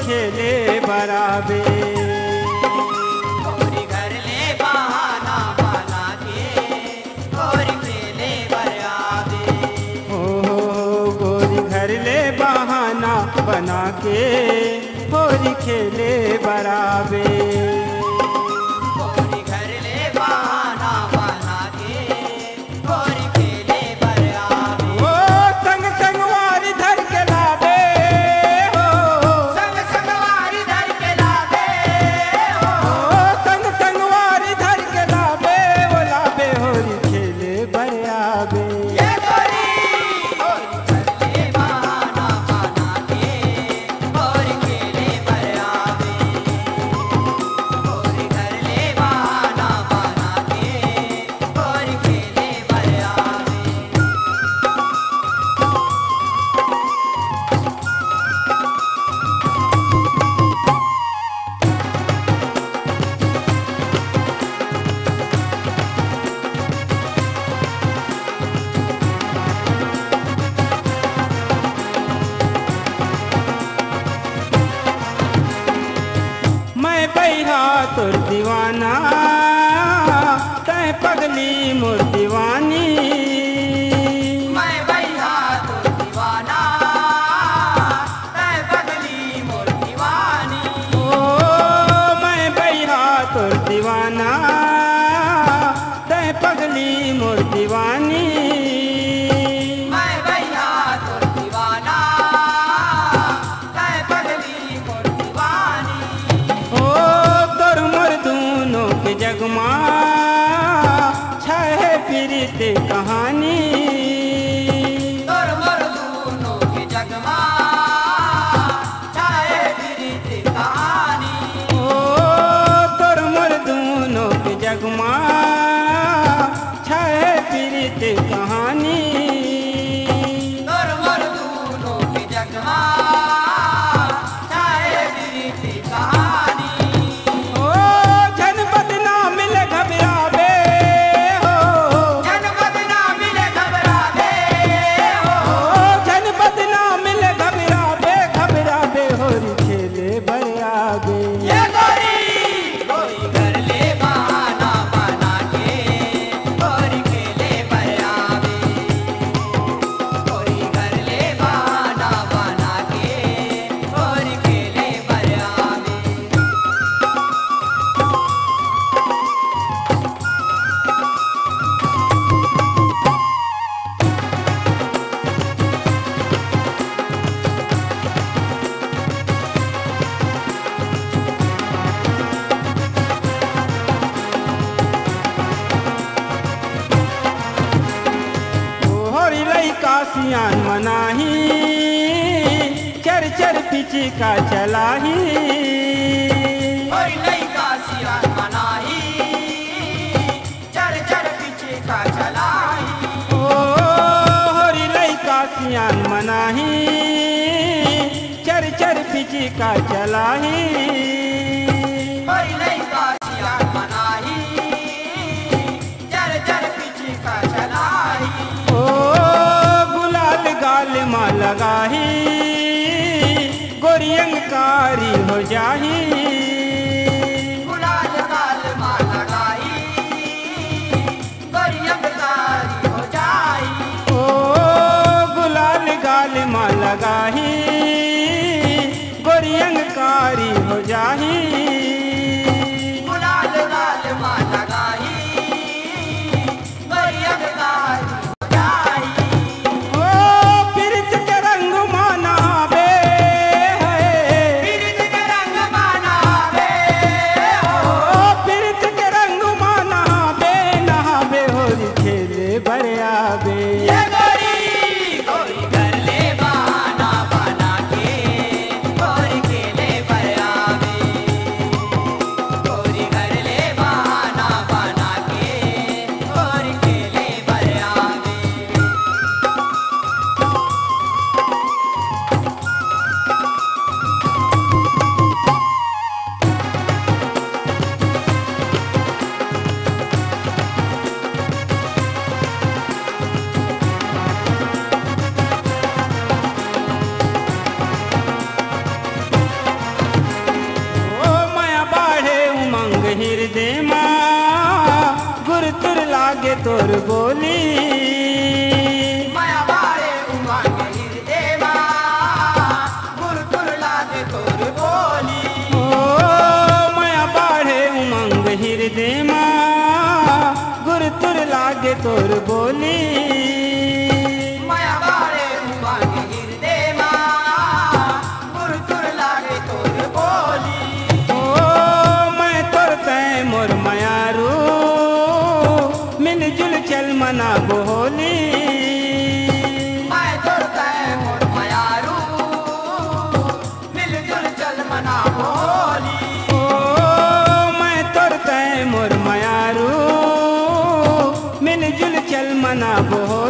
खेले बराबे। गोरी घर ले बहाना बना के गोरी खेले बराबे। गोरी घर ले बहाना बना के गोरी खेले बराबे। गोरी घर ले बहाना बना के गोरी खेले बराबे। ओ संग संगवारी धर के लावे हो, संग संगवारी धर के लावे हो, संग संगवारी धर के लावे वो लावे होरी खेले बराबे। ये गोरी गोरी घर ले बहाना बना के गोरी खेले बराबे। गोरी घर ले बहाना बना के गोरी खेले बराबे। मैं बैहा तोर दीवाना तय पगली मोर दीवानी। मैं भैया तो दीवाना तै पगली मोर दीवानी। ओ मैं बैहा तोर दीवाना तय पगली मोर दीवानी। मैं भैया तो दीवाना तै पगली मोर दीवानी। ओ तोर मोर दोनों के जगमा छह प्रीत कहानी। तोर मोर दोनों के जगमा छाए प्रीत कहानी। ओ तोर मोर दोनों के जगमा छह प्रीत कहानी। तोर मोर दोनों के जगमा छाए प्रीत कहानी। ओ जन बदनाम मिले घबरावे हो, जनपद ना मिले घबरावे हो, ओ जन बदनाम मिले घबरावे घबरावे होरी खेले बराबे। ये गोरी गोरी घर ले बहाना बना के गोरी खेले बराबे। गोरी घर ले बहाना बना के गोरी खेले बराबे। होरी लइका सियान मनाही चर चर पिची का चलाही। गोरी लइका सियान मनाही चर चर पीछे का चलाई। ओ होरी लइका सियान मनाही चर चर पिची का चलाही। गोरी लइका सियान मनाही चर चर पीछे का चलाई। ओ गुलाल गाल माँ लगाही गोरी अंगकारी हो जाही। गुलाल गाल माँ लगाई गोरी अंगकारी हो जाई। ओ गुलाल गाल माँ लगाही गोरी अंगकारी हो जाही। गुलाल गाल माँ लगाई गोरी अंगकारी हो जाई। ओ पिरत के रंग माना बे है, पीरित के रंग मनावे हो, ओ पिरत के रंग माना बे नहाबे होरी खेले बराबे। ये गोरी गोरी घर ले बहाना बना के गोरी खेले बराबे। तोर बोली माया बारे उमंग हृदय माँ गुर तुर लागे तोर बोली ओ माया बाढ़े उमंग हृदय माँ गुर तुर लागे तोर बोली माया बारे उमंग हृदय माँ गुर तुर लागे तोर बोली ओ मैं तोर तय मोर मायारू मिलजुल चल मना बोली मैं तोर तय मोर मायारू मिलजुल चल मना बोली ओ मैं तोर तय मोर मायारू मिलजुल चल मना बोली